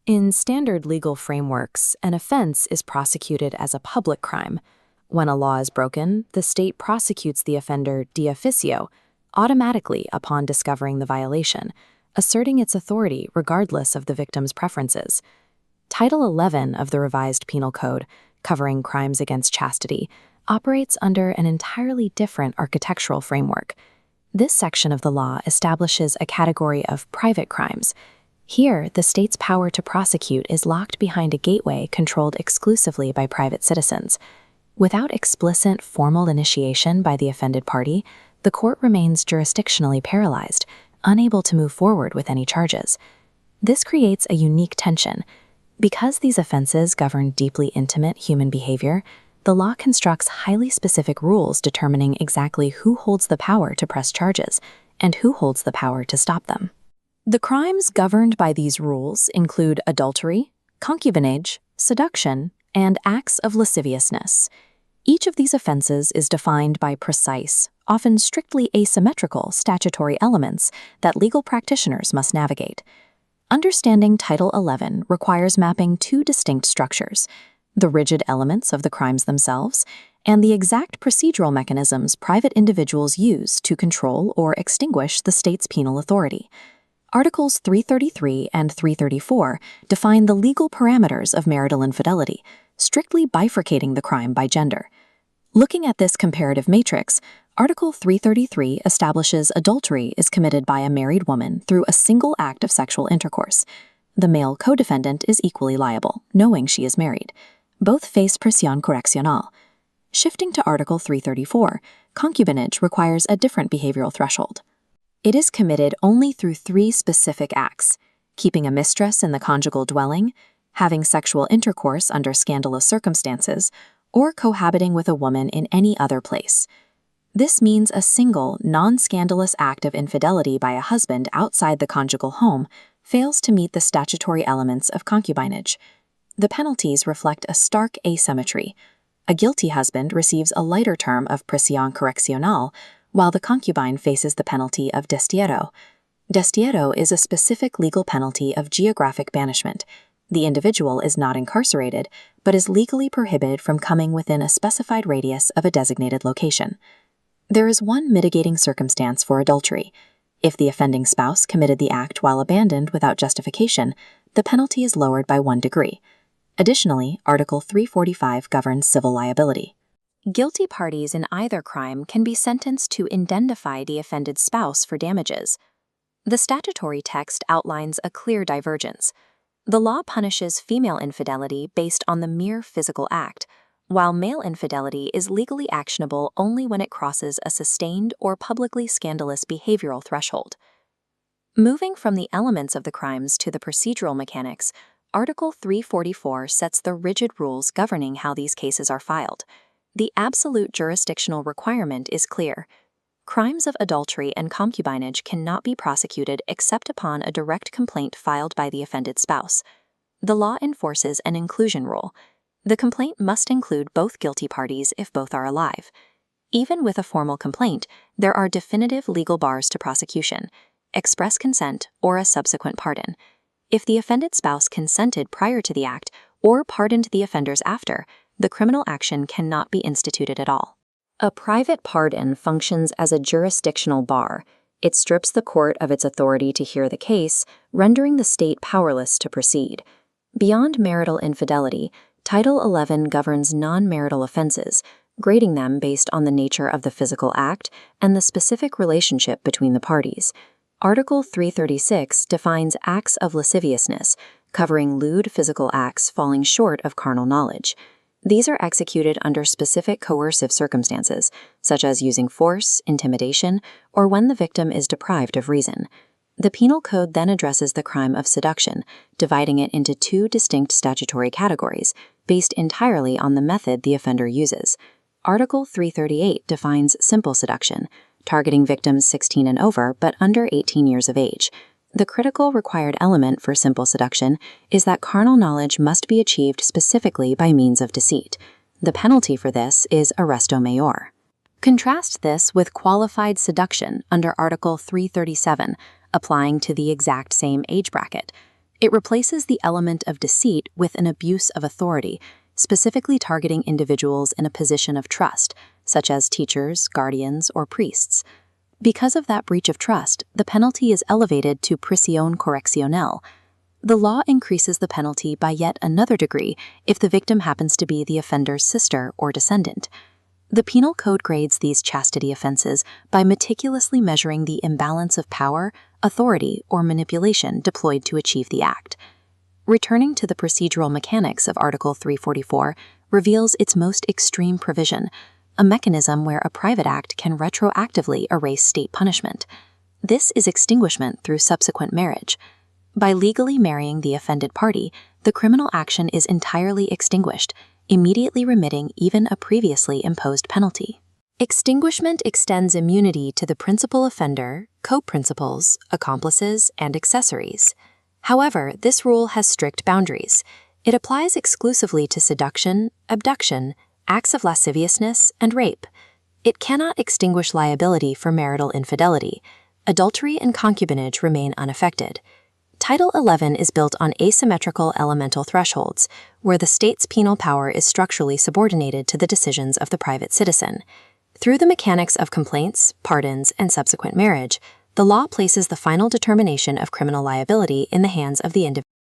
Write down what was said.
In standard legal frameworks, an offense is prosecuted as a public crime. When a law is broken, the state prosecutes the offender de officio, automatically upon discovering the violation, asserting its authority regardless of the victim's preferences. Title 11 of the Revised Penal Code, covering crimes against chastity, operates under an entirely different architectural framework. This section of the law establishes a category of private crimes. Here, the state's power to prosecute is locked behind a gateway controlled exclusively by private citizens. Without explicit formal initiation by the offended party, the court remains jurisdictionally paralyzed, unable to move forward with any charges. This creates a unique tension. Because these offenses govern deeply intimate human behavior, the law constructs highly specific rules determining exactly who holds the power to press charges and who holds the power to stop them. The crimes governed by these rules include adultery, concubinage, seduction, and acts of lasciviousness. Each of these offenses is defined by precise, often strictly asymmetrical statutory elements that legal practitioners must navigate. Understanding Title 11 requires mapping two distinct structures: the rigid elements of the crimes themselves and the exact procedural mechanisms private individuals use to control or extinguish the state's penal authority. Articles 333 and 334 define the legal parameters of marital infidelity, strictly bifurcating the crime by gender. Looking at this comparative matrix, Article 333 establishes adultery is committed by a married woman through a single act of sexual intercourse. The male co-defendant is equally liable, knowing she is married. Both face prisión correccional. Shifting to Article 334, concubinage requires a different behavioral threshold. It is committed only through three specific acts: keeping a mistress in the conjugal dwelling, having sexual intercourse under scandalous circumstances, or cohabiting with a woman in any other place. This means a single, non-scandalous act of infidelity by a husband outside the conjugal home fails to meet the statutory elements of concubinage. The penalties reflect a stark asymmetry. A guilty husband receives a lighter term of prisión correccional, while the concubine faces the penalty of destierro. Destierro is a specific legal penalty of geographic banishment. The individual is not incarcerated, but is legally prohibited from coming within a specified radius of a designated location. There is one mitigating circumstance for adultery. If the offending spouse committed the act while abandoned without justification, the penalty is lowered by 1 degree. Additionally, Article 345 governs civil liability. Guilty parties in either crime can be sentenced to indemnify the offended spouse for damages. The statutory text outlines a clear divergence. The law punishes female infidelity based on the mere physical act, while male infidelity is legally actionable only when it crosses a sustained or publicly scandalous behavioral threshold. Moving from the elements of the crimes to the procedural mechanics, Article 344 sets the rigid rules governing how these cases are filed. The absolute jurisdictional requirement is clear. Crimes of adultery and concubinage cannot be prosecuted except upon a direct complaint filed by the offended spouse. The law enforces an inclusion rule. The complaint must include both guilty parties if both are alive. Even with a formal complaint, there are definitive legal bars to prosecution: express consent or a subsequent pardon. If the offended spouse consented prior to the act or pardoned the offenders after, the criminal action cannot be instituted at all. A private pardon functions as a jurisdictional bar. It strips the court of its authority to hear the case, rendering the state powerless to proceed. Beyond marital infidelity, Title 11 governs non-marital offenses, grading them based on the nature of the physical act and the specific relationship between the parties. Article 336 defines acts of lasciviousness, covering lewd physical acts falling short of carnal knowledge. These are executed under specific coercive circumstances, such as using force, intimidation, or when the victim is deprived of reason. The Penal Code then addresses the crime of seduction, dividing it into two distinct statutory categories, based entirely on the method the offender uses. Article 338 defines simple seduction, targeting victims 16 and over but under 18 years of age. The critical required element for simple seduction is that carnal knowledge must be achieved specifically by means of deceit. The penalty for this is arresto mayor. Contrast this with qualified seduction under Article 337, applying to the exact same age bracket. It replaces the element of deceit with an abuse of authority, specifically targeting individuals in a position of trust, such as teachers, guardians, or priests. Because of that breach of trust, the penalty is elevated to prisión correccional. The law increases the penalty by yet another degree if the victim happens to be the offender's sister or descendant. The Penal Code grades these chastity offenses by meticulously measuring the imbalance of power, authority, or manipulation deployed to achieve the act. Returning to the procedural mechanics of Article 344 reveals its most extreme provision, a mechanism where a private act can retroactively erase state punishment. This is extinguishment through subsequent marriage. By legally marrying the offended party, the criminal action is entirely extinguished, immediately remitting even a previously imposed penalty. Extinguishment extends immunity to the principal offender, co-principals, accomplices, and accessories. However, this rule has strict boundaries. It applies exclusively to seduction, abduction, acts of lasciviousness, and rape. It cannot extinguish liability for marital infidelity. Adultery and concubinage remain unaffected. Title 11 is built on asymmetrical elemental thresholds, where the state's penal power is structurally subordinated to the decisions of the private citizen. Through the mechanics of complaints, pardons, and subsequent marriage, the law places the final determination of criminal liability in the hands of the individual.